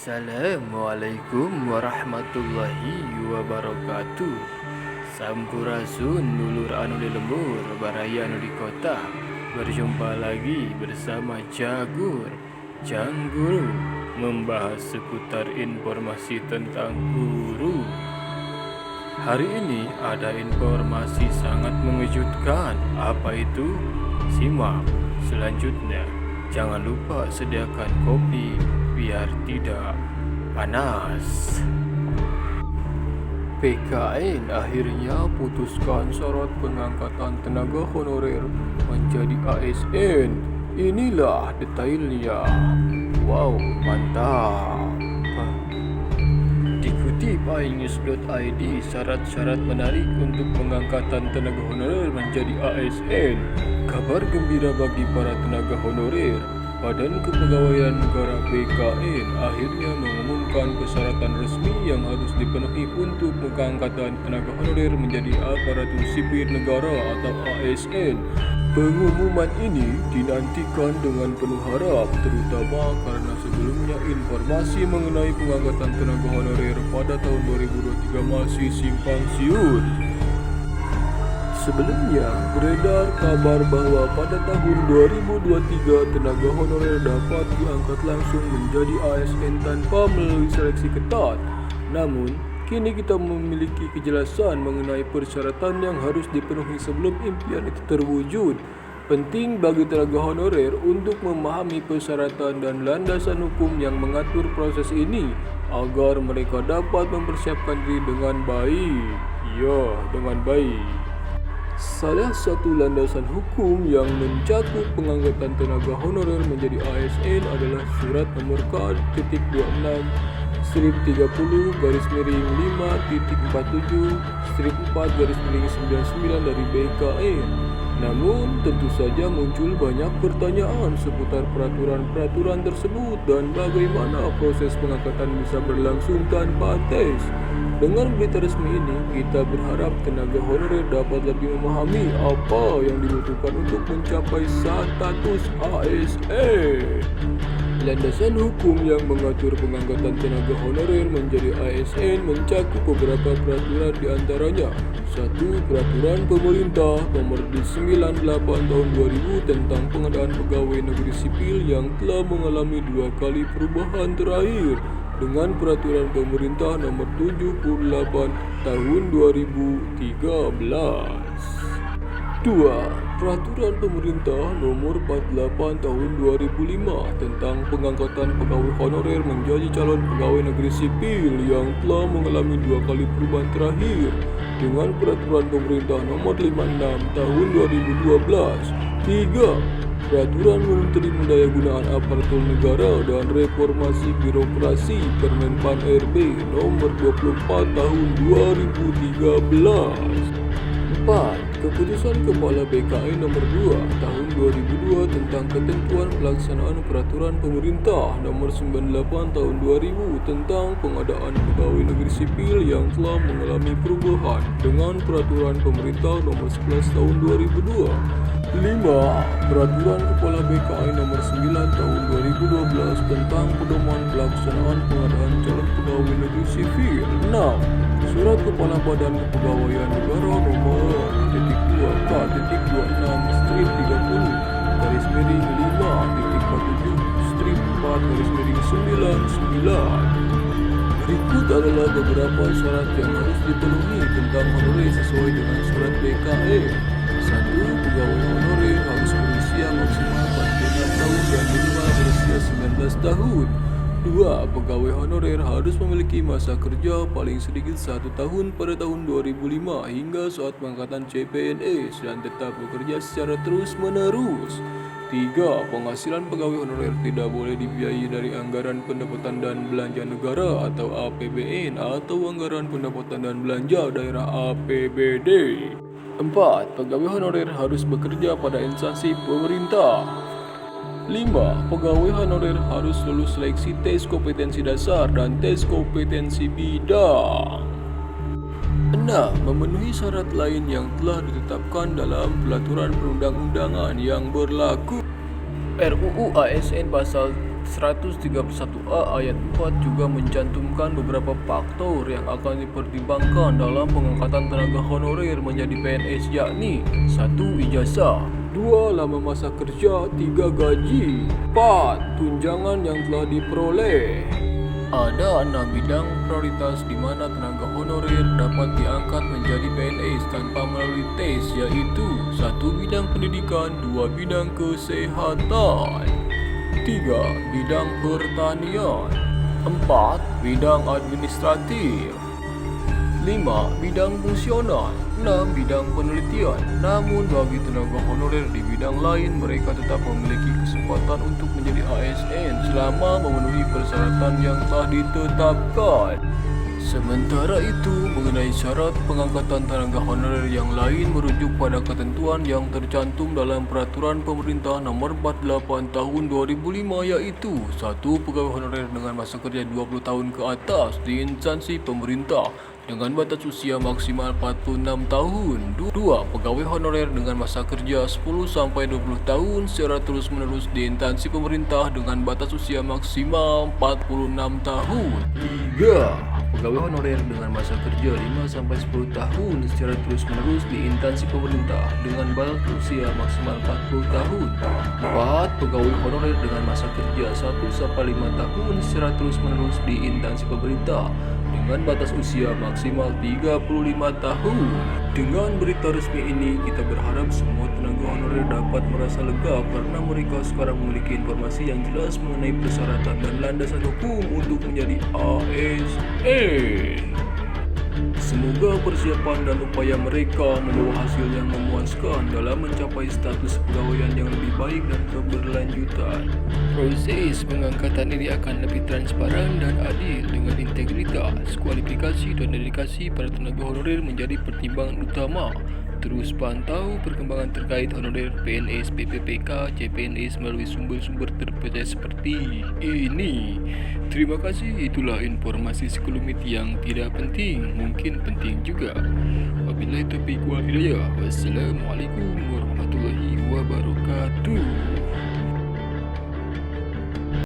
Assalamualaikum warahmatullahi wabarakatuh. Sampurasun dulur anu di lembur, baraya anu di kota. Berjumpa lagi bersama Jagur Jangguru, membahas seputar informasi tentang guru. Hari ini ada informasi sangat mengejutkan. Apa itu? Simak selanjutnya. Jangan lupa sediakan kopi biar tidak panas. PKN akhirnya putuskan syarat pengangkatan tenaga honorer menjadi ASN. Inilah detailnya. Wow, mantap. Dikutip inews.id, syarat-syarat menarik untuk pengangkatan tenaga honorer menjadi ASN. Kabar gembira bagi para tenaga honorer. Badan Kepegawaian Negara BKN akhirnya mengumumkan persyaratan resmi yang harus dipenuhi untuk pengangkatan tenaga honorer menjadi aparatur sipil negara atau ASN. Pengumuman ini dinantikan dengan penuh harap, terutama karena sebelumnya informasi mengenai pengangkatan tenaga honorer pada tahun 2023 masih simpang siur. Sebelumnya, beredar kabar bahwa pada tahun 2023 tenaga honorer dapat diangkat langsung menjadi ASN tanpa melalui seleksi ketat. Namun, kini kita memiliki kejelasan mengenai persyaratan yang harus dipenuhi sebelum impian itu terwujud. Penting bagi tenaga honorer untuk memahami persyaratan dan landasan hukum yang mengatur proses ini agar mereka dapat mempersiapkan diri dengan baik. Dengan baik. Salah satu landasan hukum yang mencakup pengangkatan tenaga honorer menjadi ASN adalah Surat Nomor K.30.6/30.5.47/4/99 dari BKN. Namun, tentu saja muncul banyak pertanyaan seputar peraturan-peraturan tersebut dan bagaimana proses pengangkatan bisa berlangsung tanpa tes. Dengan berita resmi ini, kita berharap tenaga honorer dapat lebih memahami apa yang dibutuhkan untuk mencapai status ASN. Landasan hukum yang mengatur pengangkatan tenaga honorer menjadi ASN mencakup beberapa peraturan di antaranya. 1. Peraturan Pemerintah Nomor 98 Tahun 2000 tentang pengadaan pegawai negeri sipil yang telah mengalami 2 kali perubahan terakhir dengan Peraturan Pemerintah Nomor 78 Tahun 2013. 2. Peraturan Pemerintah Nomor 48 Tahun 2005 tentang pengangkatan pegawai honorer menjadi calon pegawai negeri sipil yang telah mengalami 2 kali perubahan terakhir dengan Peraturan Pemerintah Nomor 56 Tahun 2012. 3. Peraturan Menteri Pendayagunaan Aparatur Negara dan Reformasi Birokrasi Permenpan RB Nomor 24 Tahun 2013. 4. Keputusan Kepala BKN Nomor 2 Tahun 2002 tentang ketentuan pelaksanaan Peraturan Pemerintah Nomor 98 Tahun 2000 tentang pengadaan pegawai negeri sipil yang telah mengalami perubahan dengan Peraturan Pemerintah Nomor 11 Tahun 2002. 5. Peraturan Kepala BKN Nomor 9 Tahun 2012 tentang pedoman pelaksanaan pengadaan calon pegawai negeri sipil. 6. Surat Kepala Badan Kepegawaian Negara Nomor 2.2.5.5.4/4/99. Berikut adalah beberapa syarat yang harus dipenuhi tentang honorer sesuai dengan surat BKN. 1. Pegawai honorer harus berusia maksimal 46 tahun dan minimal berusia 19 tahun. 2. Pegawai honorer harus memiliki masa kerja paling sedikit 1 tahun pada tahun 2005 hingga saat pengangkatan CPNS dan tetap bekerja secara terus-menerus. 3. Penghasilan pegawai honorer tidak boleh dibiayai dari anggaran pendapatan dan belanja negara atau APBN atau anggaran pendapatan dan belanja daerah APBD. 4. Pegawai honorer harus bekerja pada instansi pemerintah. 5. Pegawai honorer harus lulus seleksi tes kompetensi dasar dan tes kompetensi bidang. 6. Memenuhi syarat lain yang telah ditetapkan dalam peraturan perundang-undangan yang berlaku. RUU ASN Pasal 131A ayat 4 juga mencantumkan beberapa faktor yang akan dipertimbangkan dalam pengangkatan tenaga honorer menjadi PNS, yakni 1. Ijazah, 2. Lama masa kerja, 3. Gaji, 4. Tunjangan yang telah diperoleh. Ada 6 bidang prioritas di mana tenaga honorer dapat diangkat menjadi PNS tanpa melalui tes, yaitu 1. Bidang pendidikan, 2. Bidang kesehatan, 3. Bidang pertanian, 4. Bidang administratif, 5. Bidang fungsional, 6. Bidang penelitian. Namun bagi tenaga honorer di bidang lain, mereka tetap memiliki kesempatan untuk menjadi ASN selama memenuhi persyaratan yang telah ditetapkan. Sementara itu, mengenai syarat pengangkatan tenaga honorer yang lain merujuk pada ketentuan yang tercantum dalam Peraturan Pemerintah Nomor 48 Tahun 2005, yaitu 1. Pegawai honorer dengan masa kerja 20 tahun ke atas di instansi pemerintah dengan batas usia maksimal 46 tahun. 2. Pegawai honorer dengan masa kerja 10-20 tahun secara terus-menerus di instansi pemerintah dengan batas usia maksimal 46 tahun. 3. Pegawai honorer dengan masa kerja 5-10 tahun secara terus-menerus di instansi pemerintah dengan batas usia maksimal 40 tahun. 4. Pegawai honorer dengan masa kerja 1-5 tahun secara terus-menerus di instansi pemerintah dengan batas usia maksimal 35 tahun. Dengan berita resmi ini, kita berharap semua tenaga honorer dapat merasa lega karena mereka sekarang memiliki informasi yang jelas mengenai persyaratan dan landasan hukum untuk menjadi ASN. Semoga persiapan dan upaya mereka membawa hasil yang memuaskan dalam mencapai status pegawaian yang lebih baik dan keberlanjutan. Proses pengangkatan ini akan lebih transparan dan adil dengan integritas, kualifikasi dan dedikasi para tenaga honorer menjadi pertimbangan utama. Terus pantau perkembangan terkait honorer PNS, PPPK, CPNS melalui sumber-sumber terpercaya seperti ini. Terima kasih, itulah informasi sekelumit yang tidak penting, mungkin penting juga. Wabillahi taufiq wal hidayah. Wassalamualaikum warahmatullahi wabarakatuh.